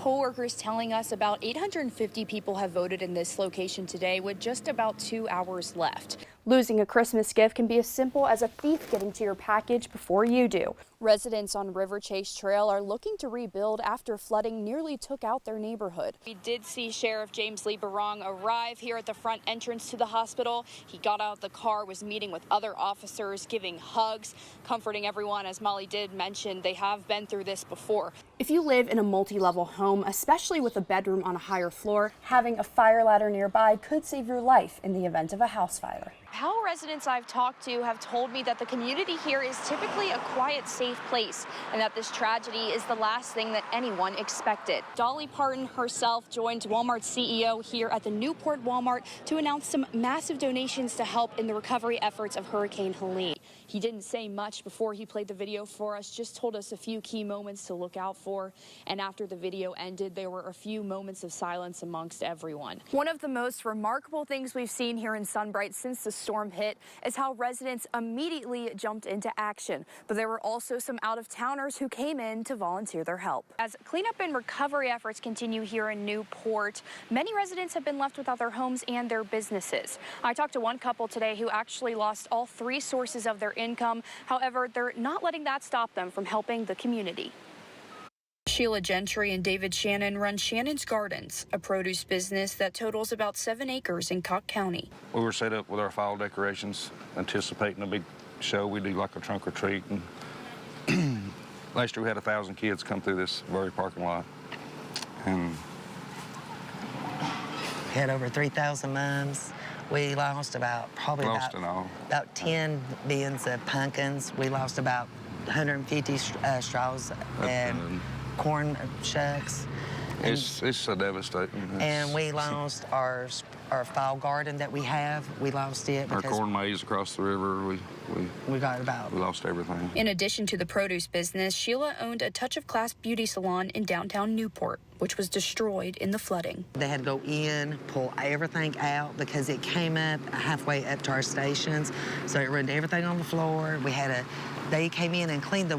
Poll workers telling us about 850 people have voted in this location today with just about 2 hours left. Losing a Christmas gift can be as simple as a thief getting to your package before you do. Residents on River Chase Trail are looking to rebuild after flooding nearly took out their neighborhood. We did see Sheriff James Lee Barong arrive here at the front entrance to the hospital. He got out of the car, was meeting with other officers, giving hugs, comforting everyone. As Molly did mention, they have been through this before. If you live in a multi-level home, especially with a bedroom on a higher floor, having a fire ladder nearby could save your life in the event of a house fire. How residents I've talked to have told me that the community here is typically a quiet, safe place, and that this tragedy is the last thing that anyone expected. Dolly Parton herself joined Walmart's CEO here at the Newport Walmart to announce some massive donations to help in the recovery efforts of Hurricane Helene. He didn't say much before he played the video for us, just told us a few key moments to look out for. And after the video ended, there were a few moments of silence amongst everyone. One of the most remarkable things we've seen here in Sunbright since the storm hit is how residents immediately jumped into action. But there were also some out-of-towners who came in to volunteer their help. As cleanup and recovery efforts continue here in Newport, many residents have been left without their homes and their businesses. I talked to one couple today who actually lost all 3 sources of their income. However, they're not letting that stop them from helping the community. Sheila Gentry and David Shannon run Shannon's Gardens, a produce business that totals about 7 acres in Cook County. We were set up with our fall decorations, anticipating a big show. We do like a trunk or treat. And last year we had 1,000 kids come through this very parking lot. And we had over 3,000 mums. We lost about 10 bins of pumpkins. We lost about 150 straws and corn shucks. It's so devastating. And we lost our fall garden that we have. We lost it. Our corn maze across the river, we lost everything. In addition to the produce business, Sheila owned a Touch of Class beauty salon in downtown Newport, which was destroyed in the flooding. They had to go in, pull everything out because it came up halfway up to our stations. So it ruined everything on the floor. They came in and cleaned the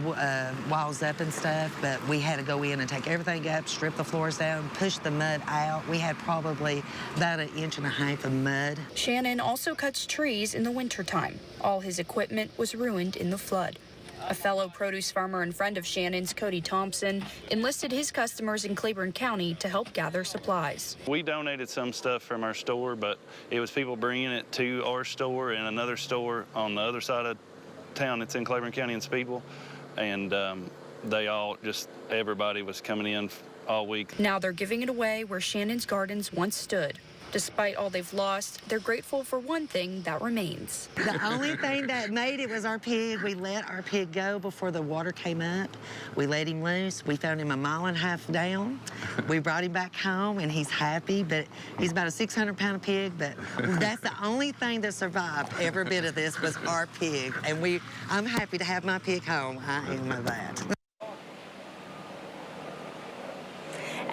walls up and stuff, but we had to go in and take everything up, strip the floors down, push the mud out. We had probably about 1.5 inches of mud. Shannon also cuts trees in the wintertime. All his equipment was ruined in the flood. A fellow produce farmer and friend of Shannon's, Cody Thompson, enlisted his customers in Claiborne County to help gather supplies. We donated some stuff from our store, but it was people bringing it to our store and another store on the other side of town. It's in Claiborne County in Speedwell, and everybody was coming in all week. Now they're giving it away where Shannon's Gardens once stood. Despite all they've lost, they're grateful for one thing that remains. The only thing that made it was our pig. We let our pig go before the water came up. We let him loose. We found him 1.5 miles down. We brought him back home, and he's happy, but he's about a 600-pound pig, but that's the only thing that survived every bit of this was our pig, and I'm happy to have my pig home. I am of that.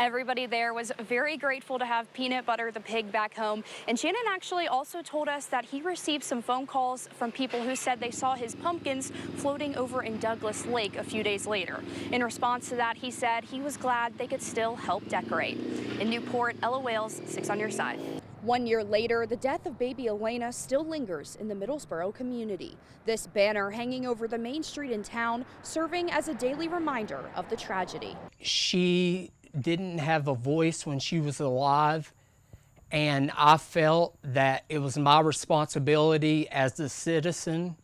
Everybody there was very grateful to have Peanut Butter the pig back home. And Shannon actually also told us that he received some phone calls from people who said they saw his pumpkins floating over in Douglas Lake a few days later. In response to that, he said he was glad they could still help decorate. In Newport, Ella Wales, 6 on your side. 1 year later, the death of baby Elena still lingers in the Middlesboro community. This banner hanging over the main street in town, serving as a daily reminder of the tragedy. She didn't have a voice when she was alive, and I felt that it was my responsibility as a citizen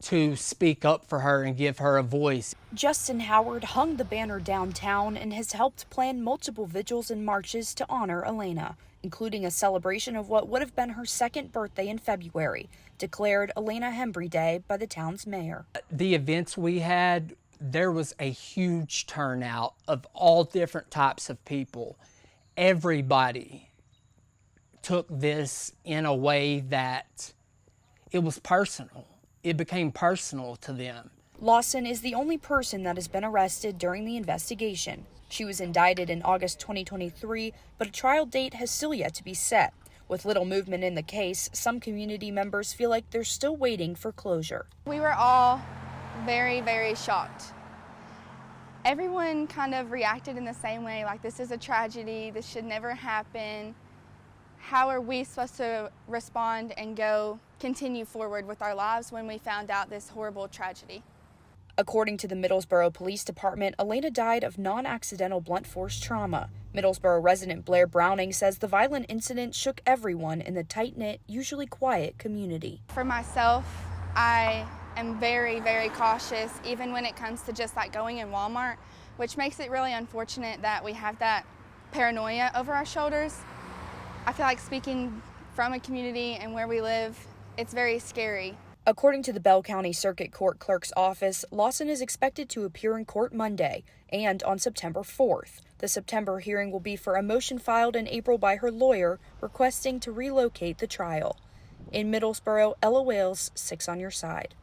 to speak up for her and give her a voice. Justin Howard hung the banner downtown and has helped plan multiple vigils and marches to honor Elena, including a celebration of what would have been her 2nd birthday in February, declared Elena Hembry Day by the town's mayor. The events we had, there was a huge turnout of all different types of people. Everybody took this in a way that it was personal. It became personal to them. Lawson is the only person that has been arrested during the investigation. She was indicted in August 2023, but a trial date has still yet to be set. With little movement in the case, some community members feel like they're still waiting for closure. We were all very, very shocked. Everyone kind of reacted in the same way, like this is a tragedy, this should never happen. How are we supposed to respond and continue forward with our lives when we found out this horrible tragedy? According to the Middlesboro Police Department, Elena died of non-accidental blunt force trauma. Middlesboro resident Blair Browning says the violent incident shook everyone in the tight-knit, usually quiet community. For myself, I am very, very cautious, even when it comes to just like going in Walmart, which makes it really unfortunate that we have that paranoia over our shoulders. I feel like speaking from a community and where we live, it's very scary. According to the Bell County Circuit Court Clerk's office, Lawson is expected to appear in court Monday and on September 4th. The September hearing will be for a motion filed in April by her lawyer requesting to relocate the trial. In Middlesboro, Ella Wales, 6 on your side.